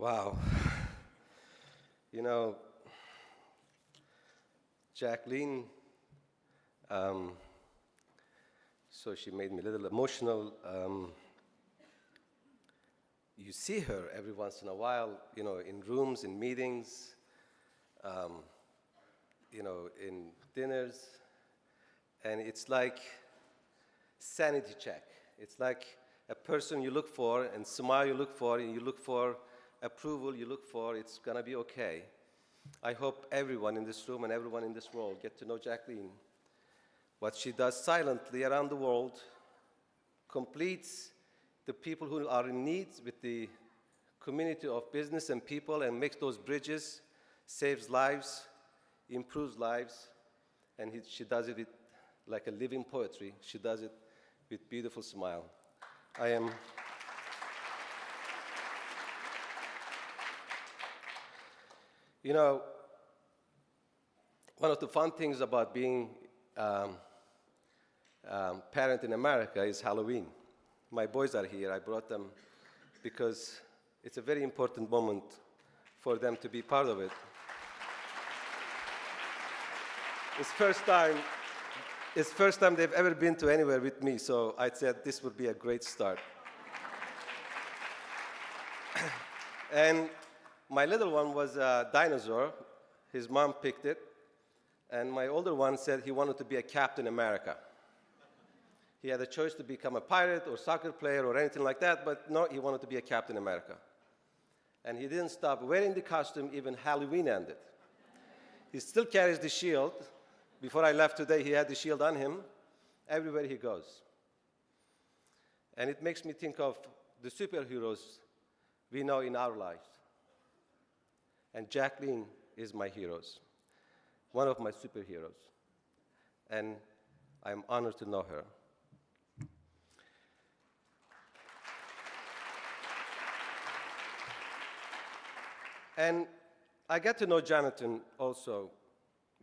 Wow. You know, Jaclyn, so she made me a little emotional. You see her every once in a while, you know, in rooms, in meetings, you know, in dinners, and it's like sanity check. It's like a person you look for, and smile you look for, and you look for approval you look for, it's gonna be okay. I hope everyone in this room and everyone in this world get to know Jaclyn. What she does silently around the world completes the people who are in need with the community of business and people and makes those bridges, saves lives, improves lives, and she does it with, like a living poetry. She does it with beautiful smile. You know, one of the fun things about being parent in America is Halloween. My boys are here. I brought them because it's a very important moment for them to be part of it. It's first time they've ever been to anywhere with me, so I said this would be a great start. And my little one was a dinosaur. His mom picked it. And my older one said he wanted to be a Captain America. He had a choice to become a pirate or soccer player or anything like that, but no, he wanted to be a Captain America. And he didn't stop wearing the costume, even Halloween ended. He still carries the shield. Before I left today, he had the shield on him everywhere he goes. And it makes me think of the superheroes we know in our lives. And Jaclyn is my heroes, one of my superheroes. And I'm honored to know her. And I got to know Jonathan also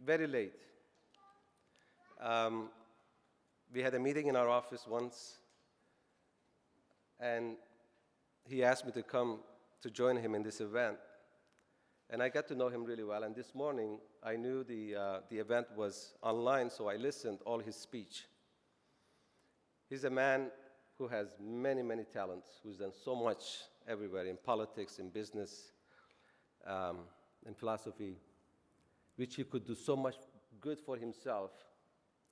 very late. We had a meeting in our office once, and he asked me to come to join him in this event. And I got to know him really well. And this morning, I knew the event was online, so I listened all his speech. He's a man who has many, many talents, who's done so much everywhere, in politics, in business, in philosophy, which he could do so much good for himself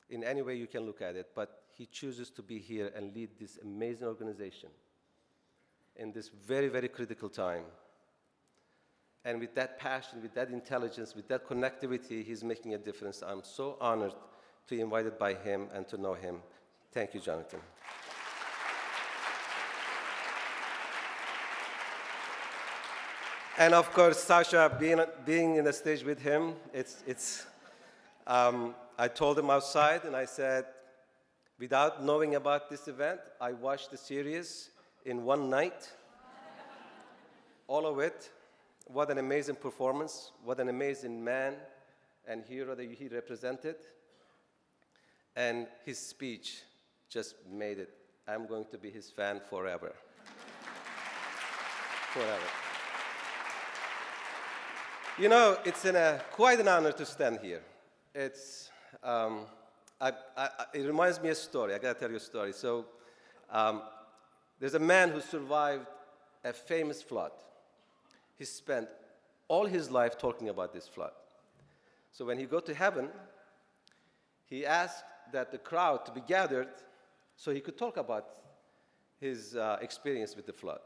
in any way you can look at it. But he chooses to be here and lead this amazing organization in this very, very critical time. And with that passion, with that intelligence, with that connectivity, he's making a difference. I'm so honored to be invited by him and to know him. Thank you, Jonathan. And of course, Sasha, being in the stage with him, I told him outside, and I said, without knowing about this event, I watched the series in one night, all of it. What an amazing performance. What an amazing man and hero that he represented. And his speech just made it. I'm going to be his fan forever. Forever. You know, it's quite an honor to stand here. It reminds me of a story. I got to tell you a story. So there's a man who survived a famous flood. He spent all his life talking about this flood. So when he got to heaven, he asked that the crowd to be gathered so he could talk about his experience with the flood.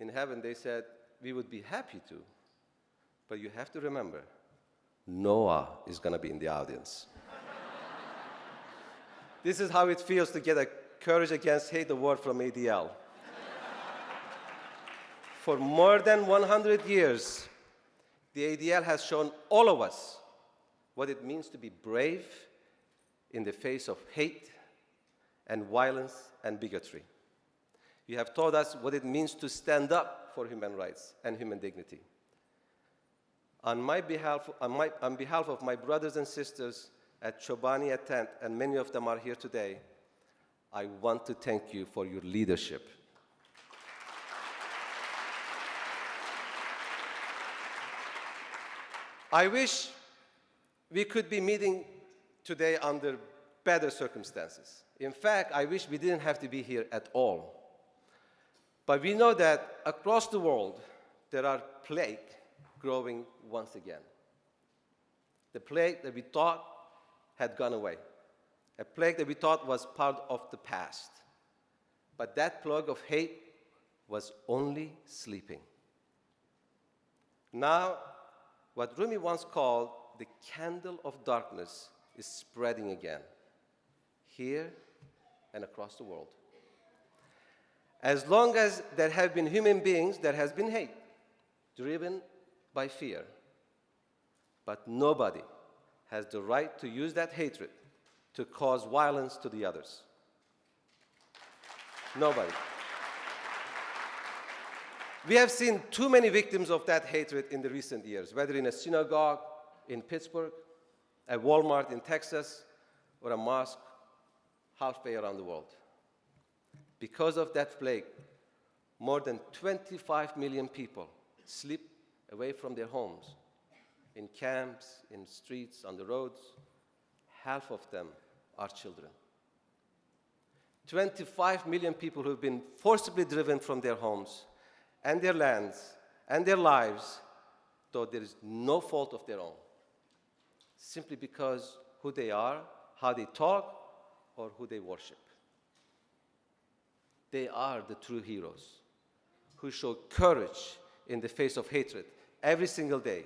In heaven, they said, we would be happy to, but you have to remember, Noah is going to be in the audience. This is how it feels to get a Courage Against Hate Award from ADL. For more than 100 years, the ADL has shown all of us what it means to be brave in the face of hate and violence and bigotry. You have taught us what it means to stand up for human rights and human dignity. On behalf of my brothers and sisters at Chobani Tent, and many of them are here today, I want to thank you for your leadership. I wish we could be meeting today under better circumstances. In fact, I wish we didn't have to be here at all. But we know that across the world, there are plague growing once again. The plague that we thought had gone away. A plague that we thought was part of the past. But that plague of hate was only sleeping. Now, what Rumi once called the candle of darkness is spreading again, here and across the world. As long as there have been human beings, there has been hate, driven by fear. But nobody has the right to use that hatred to cause violence to the others. Nobody. We have seen too many victims of that hatred in the recent years, whether in a synagogue in Pittsburgh, a Walmart in Texas, or a mosque halfway around the world. Because of that plague, more than 25 million people sleep away from their homes, in camps, in streets, on the roads. Half of them are children. 25 million people who have been forcibly driven from their homes and their lands and their lives, though there is no fault of their own, simply because who they are, how they talk, or who they worship. They are the true heroes who show courage in the face of hatred every single day.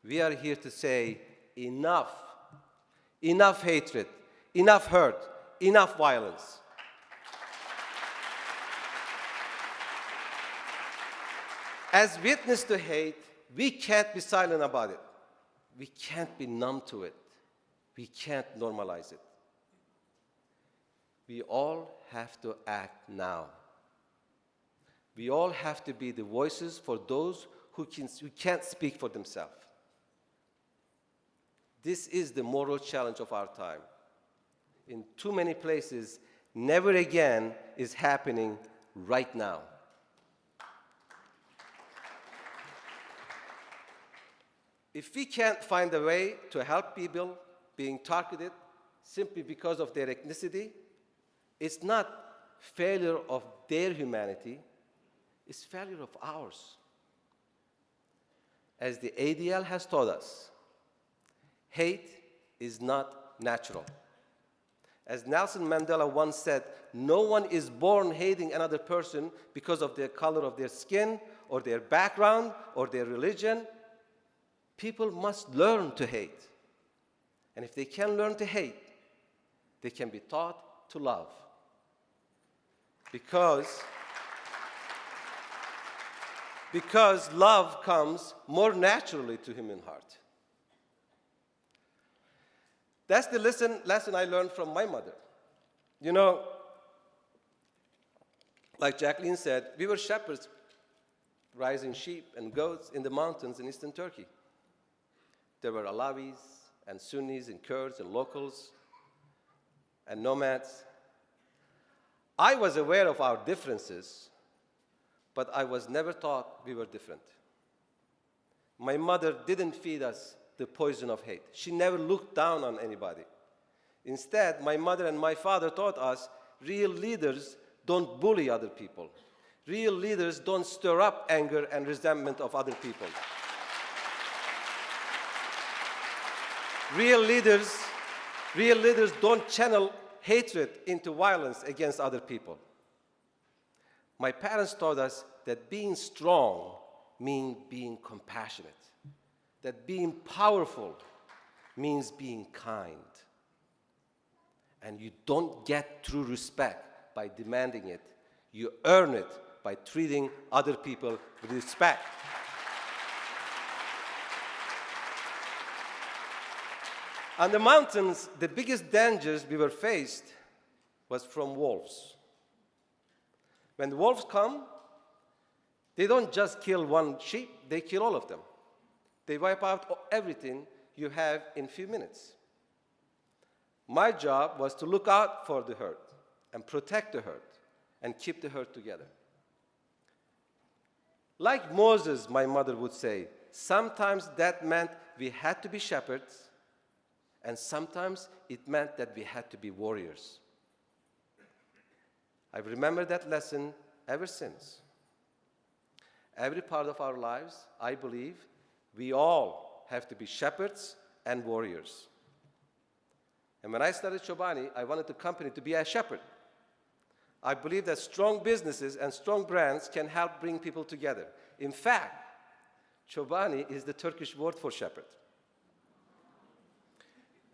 We are here to say, enough. Enough hatred, enough hurt, enough violence. As witness to hate, we can't be silent about it. We can't be numb to it. We can't normalize it. We all have to act now. We all have to be the voices for those who can't speak for themselves. This is the moral challenge of our time. In too many places, never again is happening right now. If we can't find a way to help people being targeted simply because of their ethnicity, it's not failure of their humanity, it's failure of ours. As the ADL has taught us, hate is not natural. As Nelson Mandela once said, no one is born hating another person because of the color of their skin or their background or their religion. People must learn to hate. And if they can learn to hate, they can be taught to love. Because love comes more naturally to human heart. That's the lesson I learned from my mother. You know, like Jaclyn said, we were shepherds raising sheep and goats in the mountains in eastern Turkey. There were Alawis and Sunnis and Kurds and locals and nomads. I was aware of our differences, but I was never taught we were different. My mother didn't feed us the poison of hate. She never looked down on anybody. Instead, my mother and my father taught us real leaders don't bully other people. Real leaders don't stir up anger and resentment of other people. Real leaders don't channel hatred into violence against other people. My parents taught us that being strong means being compassionate, that being powerful means being kind. And you don't get true respect by demanding it. You earn it by treating other people with respect. On the mountains, the biggest dangers we were faced was from wolves. When the wolves come, they don't just kill one sheep, they kill all of them. They wipe out everything you have in a few minutes. My job was to look out for the herd and protect the herd and keep the herd together. Like Moses, my mother would say, sometimes that meant we had to be shepherds, and sometimes it meant that we had to be warriors. I've remembered that lesson ever since. Every part of our lives, I believe, we all have to be shepherds and warriors. And when I started Chobani, I wanted the company to be a shepherd. I believe that strong businesses and strong brands can help bring people together. In fact, Chobani is the Turkish word for shepherd.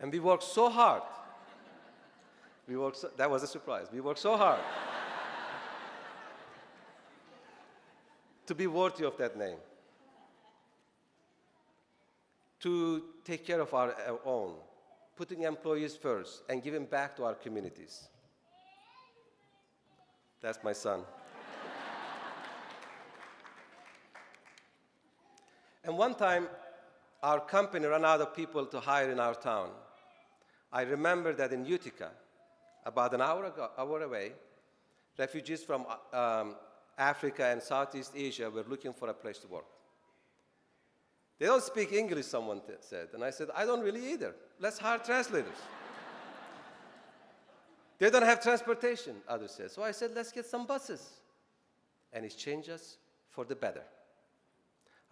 And we worked so hard. That was a surprise. We worked so hard to be worthy of that name, to take care of our own, putting employees first, and giving back to our communities. That's my son. And one time, our company ran out of people to hire in our town. I remember that in Utica, about an hour away, refugees from Africa and Southeast Asia were looking for a place to work. They don't speak English, someone said. And I said, I don't really either. Let's hire translators. They don't have transportation, others said. So I said, let's get some buses. And it's changed us for the better.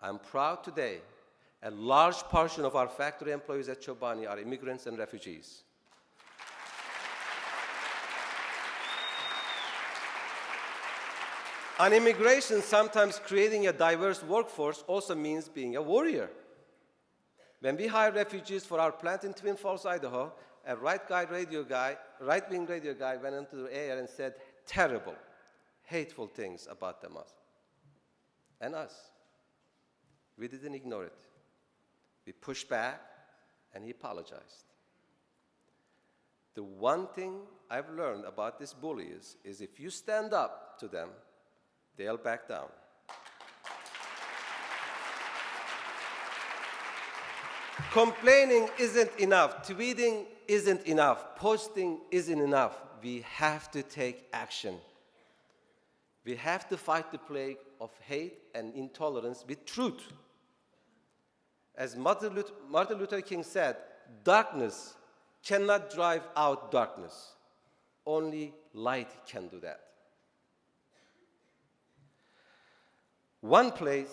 I'm proud today, a large portion of our factory employees at Chobani are immigrants and refugees. On immigration, sometimes creating a diverse workforce also means being a warrior. When we hired refugees for our plant in Twin Falls, Idaho, a right-wing radio guy went into the air and said terrible, hateful things about them and us. We didn't ignore it. We pushed back, and he apologized. The one thing I've learned about these bullies is if you stand up to them, they'll back down. Complaining isn't enough. Tweeting isn't enough. Posting isn't enough. We have to take action. We have to fight the plague of hate and intolerance with truth. As Martin Luther King said, darkness cannot drive out darkness. Only light can do that. One place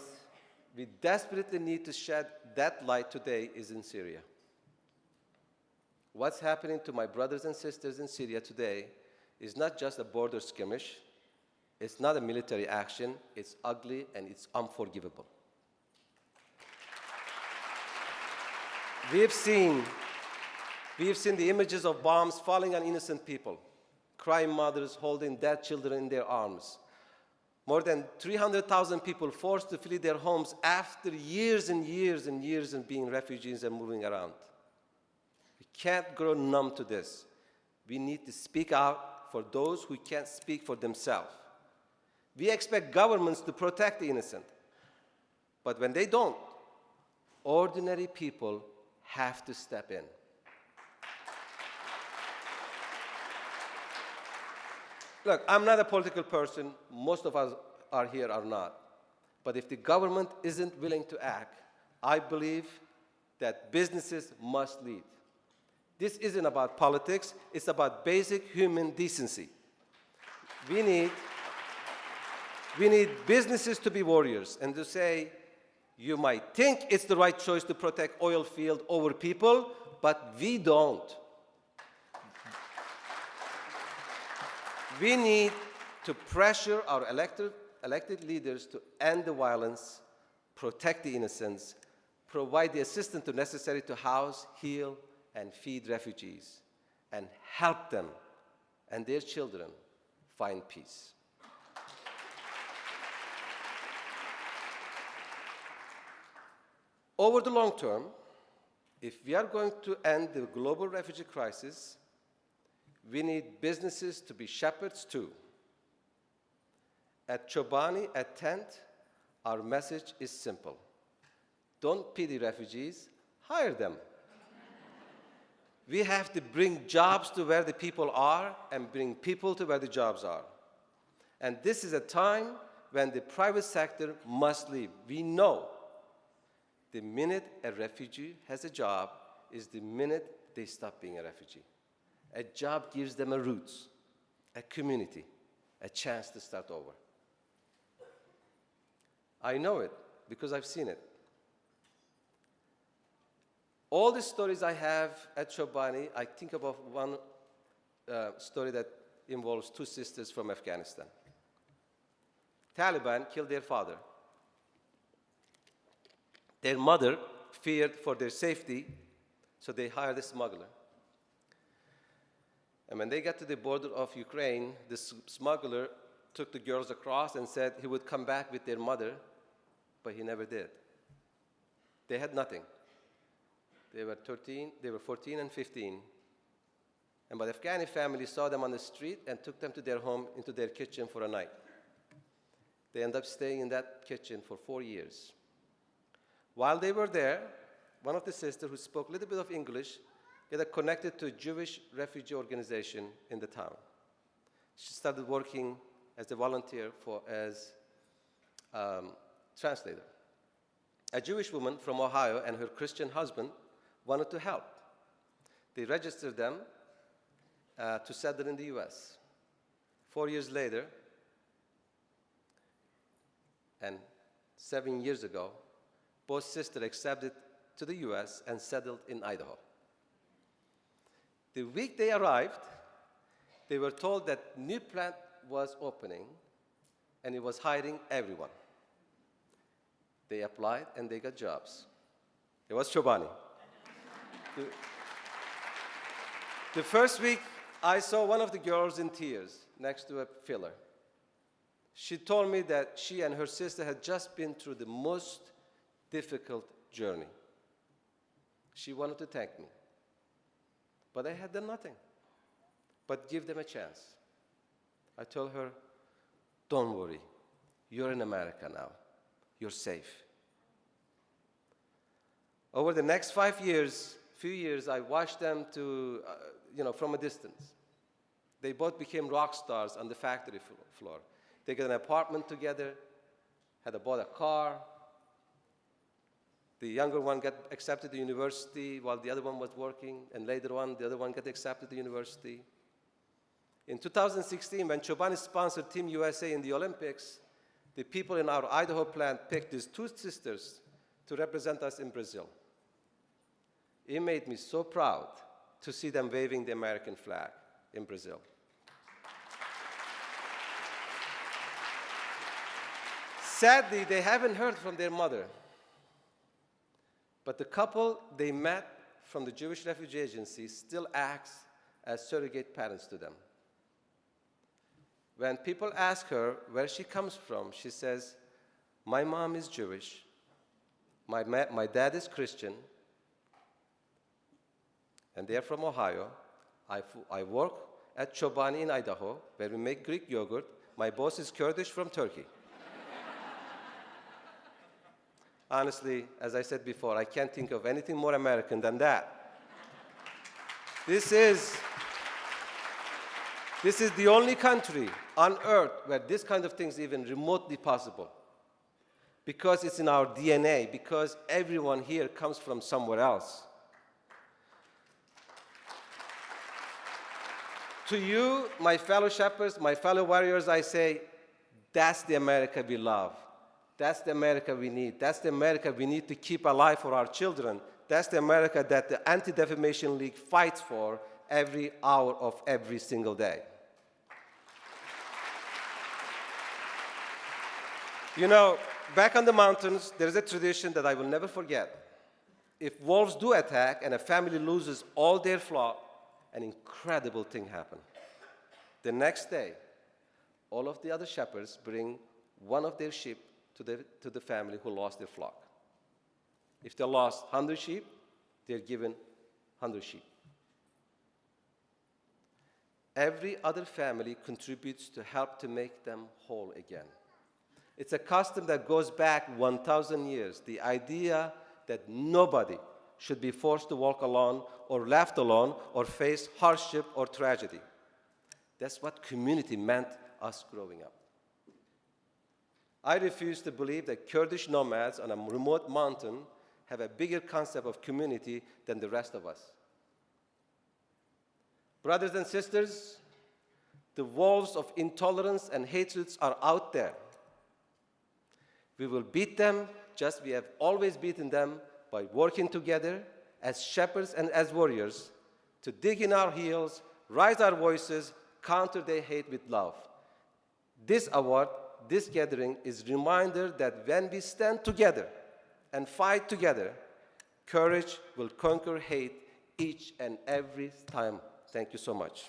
we desperately need to shed that light today is in Syria. What's happening to my brothers and sisters in Syria today is not just a border skirmish. It's not a military action. It's ugly and it's unforgivable. We've seen the images of bombs falling on innocent people, crying mothers holding dead children in their arms. More than 300,000 people forced to flee their homes after years and years and years of being refugees and moving around. We can't grow numb to this. We need to speak out for those who can't speak for themselves. We expect governments to protect the innocent. But when they don't, ordinary people have to step in. Look, I'm not a political person. Most of us are here are not. But if the government isn't willing to act, I believe that businesses must lead. This isn't about politics. It's about basic human decency. We need businesses to be warriors and to say, you might think it's the right choice to protect oil field over people, but we don't. We need to pressure our elected leaders to end the violence, protect the innocents, provide the assistance necessary to house, heal, and feed refugees, and help them and their children find peace. Over the long term, if we are going to end the global refugee crisis, we need businesses to be shepherds too. At Chobani, at Tent, our message is simple. Don't pity refugees, hire them. We have to bring jobs to where the people are and bring people to where the jobs are. And this is a time when the private sector must lead. We know The minute a refugee has a job is the minute they stop being a refugee. A job gives them a roots, a community, a chance to start over. I know it because I've seen it. All the stories I have at Chobani, I think about one story that involves two sisters from Afghanistan. Taliban killed their father. Their mother feared for their safety, so they hired a smuggler. And when they got to the border of Ukraine, the smuggler took the girls across and said he would come back with their mother, but he never did. They had nothing. They were 14 and 15. And the Afghani family saw them on the street and took them to their home, into their kitchen for a night. They ended up staying in that kitchen for 4 years. While they were there, one of the sisters who spoke a little bit of English got connected to a Jewish refugee organization in the town. She started working as a volunteer as translator. A Jewish woman from Ohio and her Christian husband wanted to help. They registered them to settle in the US. 4 years later, and 7 years ago, both sisters accepted to the US and settled in Idaho. The week they arrived, they were told that new plant was opening and it was hiring everyone. They applied and they got jobs. It was Chobani. The first week, I saw one of the girls in tears next to a filler. She told me that she and her sister had just been through the most difficult journey. She wanted to thank me. But I had done nothing but give them a chance. I told her, don't worry, you're in America now. You're safe. Over the next few years, I watched them from a distance. They both became rock stars on the factory floor. They got an apartment together, had bought a car. The younger one got accepted to university while the other one was working, and later on, the other one got accepted to university. In 2016, when Chobani sponsored Team USA in the Olympics, the people in our Idaho plant picked these two sisters to represent us in Brazil. It made me so proud to see them waving the American flag in Brazil. Sadly, they haven't heard from their mother. But the couple they met from the Jewish Refugee Agency still acts as surrogate parents to them. When people ask her where she comes from, she says, my mom is Jewish, my dad is Christian, and they're from Ohio. I work at Chobani in Idaho, where we make Greek yogurt. My boss is Kurdish from Turkey. Honestly, as I said before, I can't think of anything more American than that. This is the only country on earth where this kind of thing is even remotely possible. Because it's in our DNA, because everyone here comes from somewhere else. To you, my fellow shepherds, my fellow warriors, I say, that's the America we love. That's the America we need. That's the America we need to keep alive for our children. That's the America that the Anti-Defamation League fights for every hour of every single day. You know, back on the mountains, there's a tradition that I will never forget. If wolves do attack and a family loses all their flock, an incredible thing happens. The next day, all of the other shepherds bring one of their sheep to the family who lost their flock. If they lost 100 sheep, they're given 100 sheep. Every other family contributes to help to make them whole again. It's a custom that goes back 1,000 years. The idea that nobody should be forced to walk alone or left alone or face hardship or tragedy. That's what community meant us growing up. I refuse to believe that Kurdish nomads on a remote mountain have a bigger concept of community than the rest of us. Brothers and sisters, the wolves of intolerance and hatreds are out there. We will beat them just we have always beaten them, by working together as shepherds and as warriors to dig in our heels, raise our voices, counter their hate with love. This award, this gathering is a reminder that when we stand together and fight together, courage will conquer hate each and every time. Thank you so much.